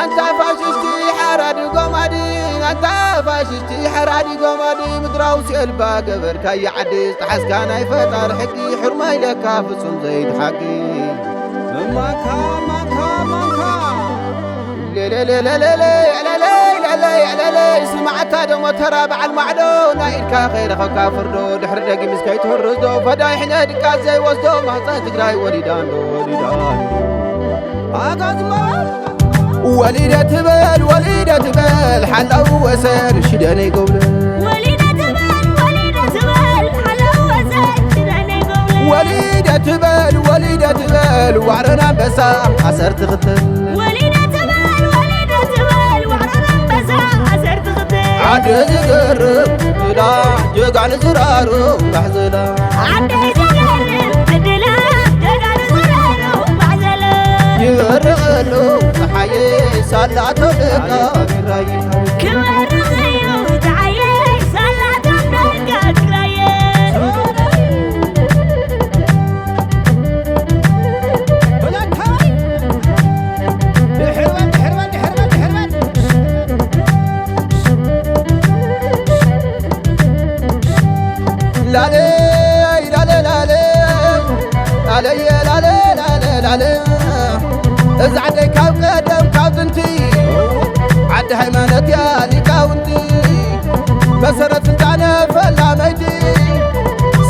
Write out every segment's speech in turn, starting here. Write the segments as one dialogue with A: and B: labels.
A: أنت فاشستي حرادي قمادي أنت فاشستي حرادي قمادي مدراوس البا قبر كي عديس تحس كان يفتر حكي حرمي لك فصن زيد حكي مانكا لا لا لا لا لا لا لا لا لا لا سمعت هذا مترى بعد المعدو نايلك خير خكا فردو دحر دقي مسكي تهرزدو فداي حنا دكا زي وسدو ما تقراي وليداندو وليدة بال حلو وسر شداني قوله
B: وليدة بال حلو وسر شداني قوله
A: وليدة بال وعرنا بسا عسرت غتل
B: وليدة بال وعرنا بسا عسرت غتل
A: عاد زقرب لا جقع نزرارو بحزلا
B: عاد زقرب بدلا جقع نزرارو بحزلا
A: يرغلو حيي صلاته لك
B: كبرغيو تعيي صلاته لك
A: لا ازعدي كاب قدم كاب انتي عد هيمانت يا ليكاونتي مسرت انتانا فلا ميتي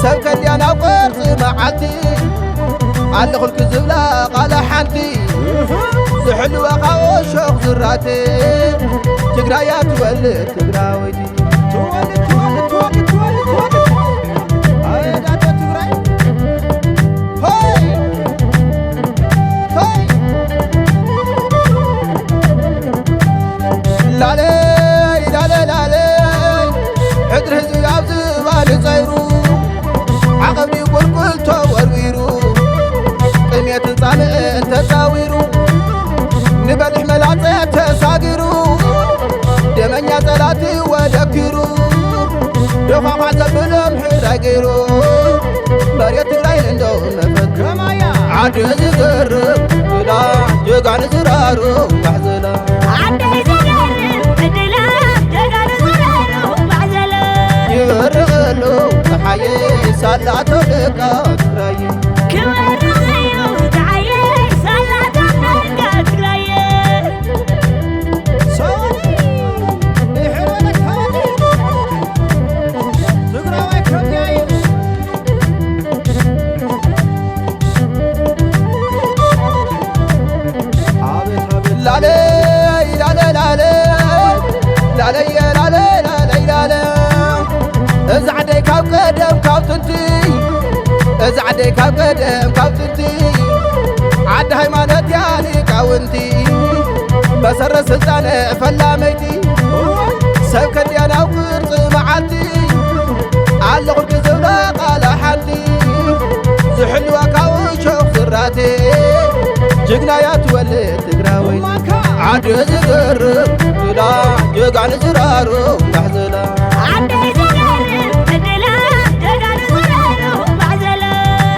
A: سوك اللي انا قرص معاتي على خلق زبلا قال حانتي زحل وقاو شوق زراتي تقرايا تولد تقراويتي تولد حدر هزي عبزي بالي صيرو عقبني قلقل توريرو قمية صامع تساويرو نبلح ملاطي تساقيرو دمنيا صلاتي ودكيرو دفع معزبلم حراقيرو مريت تقراي اندو نفت عاد هزي قرب لا جقع نزرارو بحزلا
B: عاد زقرب بدلا جقع نزرارو بحزلا
A: يرغلو حيي صلاته لك كراي
B: كبرغيو تعيي صلاته لك كراي
A: سوني يحرلك هادي تقراوي كراي لا ازعدي كاب قدم كاب تنتي ازعدي كاب قدم كاب تنتي عد هيمانت يالي كاونتي بسر سلطان فلا ميتي سوك اللي انا وقرص معاتي على خلق زبلا قال حالي زحل وكاو شوق زراتي جقنا يا تولد تقراوي عاد زقرب لا جقع نزرارو بحزلا
B: عاد زقرب بدلا جقع نزرارو بحزلا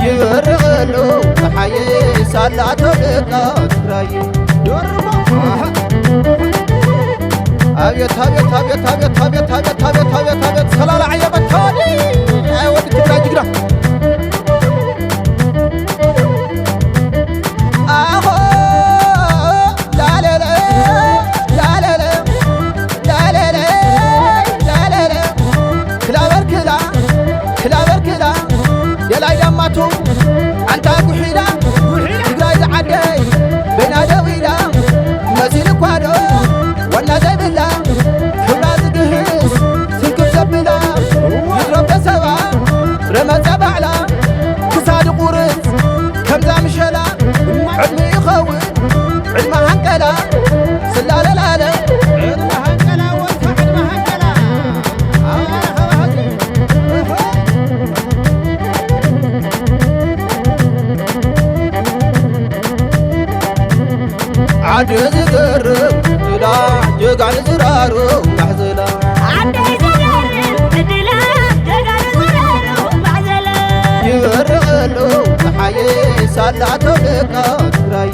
A: يرغلو حيي صلاته لك كراي أبيت سلالة عيبت هادي ودي تقرا جقرا أنت قحيلا تقراي زعدي بنا دويلا مسيل كوادو وانا زبلا حبلا زقهس سنكب زبلا يضرب دسوا رمز بعلا كساد قورس كمزا مشلا علمي يخوي علمها هنكلا سلالة لالا علمها هنكلا وانفع علمها هنكلا عاد زقرب لا جقع نزرارو بحزلا
B: عاد زقرب بدلا جقع نزرارو
A: ትግራይ ሳላቶ ደቃ ትግራይ